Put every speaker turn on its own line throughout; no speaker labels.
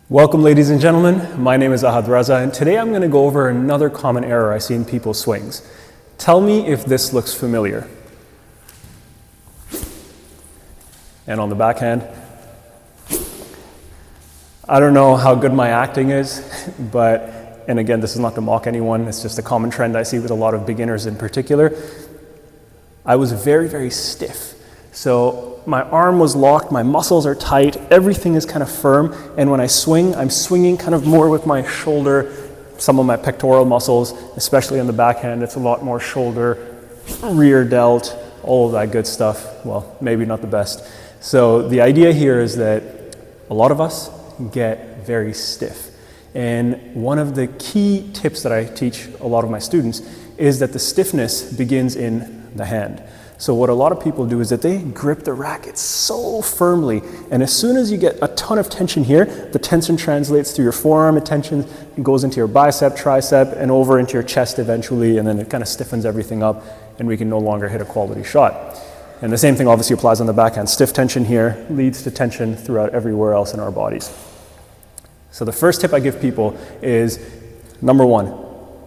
Welcome, ladies and gentlemen. My name is Ahad Raza, and today I'm going to go over another common error I see in people's swings. Tell me if this looks familiar. And on the backhand, I don't know how good my acting is, but, and again, this is not to mock anyone, it's just a common trend I see with a lot of beginners in particular. I was very, very stiff. So my arm was locked, my muscles are tight, everything is kind of firm, and when I swing, I'm swinging kind of more with my shoulder, some of my pectoral muscles, especially on the backhand, it's a lot more shoulder, rear delt, all of that good stuff. Well, maybe not the best. So the idea here is that a lot of us get very stiff. And one of the key tips that I teach a lot of my students is that the stiffness begins in the hand. So what a lot of people do is that they grip the racket so firmly, and as soon as you get a ton of tension here, the tension translates through your forearm, tension goes into your bicep, tricep, and over into your chest eventually, and then it kind of stiffens everything up, and we can no longer hit a quality shot. And the same thing obviously applies on the backhand. Stiff tension here leads to tension throughout everywhere else in our bodies. So the first tip I give people is, number one,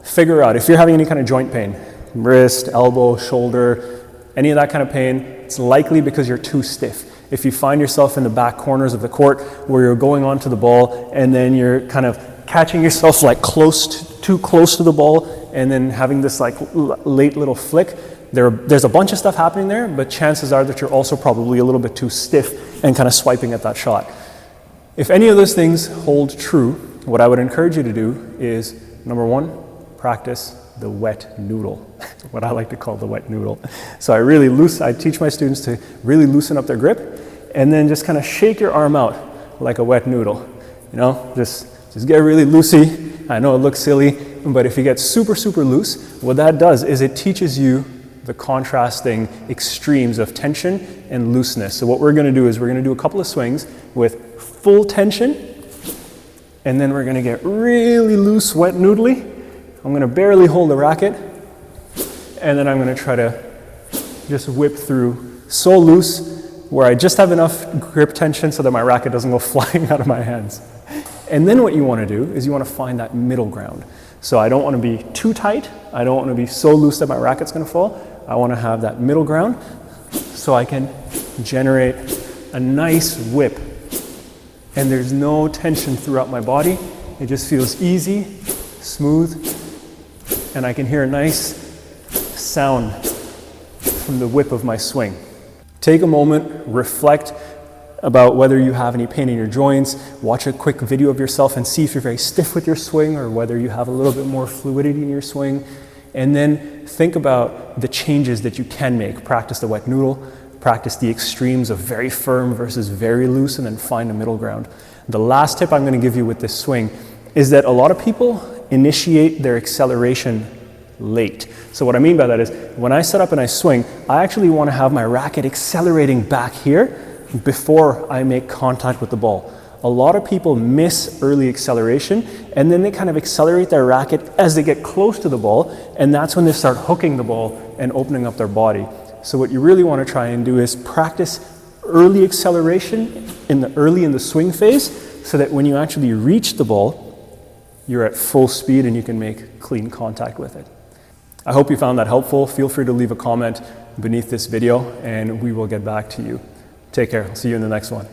figure out if you're having any kind of joint pain, wrist, elbow, shoulder, any of that kind of pain, it's likely because you're too stiff. If you find yourself in the back corners of the court where you're going onto the ball and then you're kind of catching yourself like too close to the ball and then having this like late little flick, there's a bunch of stuff happening there, but chances are that you're also probably a little bit too stiff and kind of swiping at that shot. If any of those things hold true, what I would encourage you to do is, number one, practice the wet noodle, what I like to call the wet noodle. So I teach my students to really loosen up their grip and then just kind of shake your arm out like a wet noodle. You know, just get really loosey. I know it looks silly, but if you get super, super loose, what that does is it teaches you the contrasting extremes of tension and looseness. So what we're going to do is we're going to do a couple of swings with full tension, and then we're going to get really loose, wet noodly. I'm going to barely hold the racket, and then I'm going to try to just whip through so loose where I just have enough grip tension so that my racket doesn't go flying out of my hands. And then what you want to do is you want to find that middle ground. So I don't want to be too tight. I don't want to be so loose that my racket's going to fall. I want to have that middle ground so I can generate a nice whip. And there's no tension throughout my body. It just feels easy, smooth, and I can hear a nice sound from the whip of my swing. Take a moment, reflect about whether you have any pain in your joints, watch a quick video of yourself and see if you're very stiff with your swing or whether you have a little bit more fluidity in your swing, and then think about the changes that you can make. Practice the wet noodle, practice the extremes of very firm versus very loose, and then find a middle ground. The last tip I'm going to give you with this swing is that a lot of people initiate their acceleration late. So what I mean by that is when I set up and I swing, I actually want to have my racket accelerating back here before I make contact with the ball. A lot of people miss early acceleration and then they kind of accelerate their racket as they get close to the ball, and that's when they start hooking the ball and opening up their body. So what you really want to try and do is practice early acceleration early in the swing phase so that when you actually reach the ball, you're at full speed and you can make clean contact with it. I hope you found that helpful. Feel free to leave a comment beneath this video and we will get back to you. Take care. I'll see you in the next one.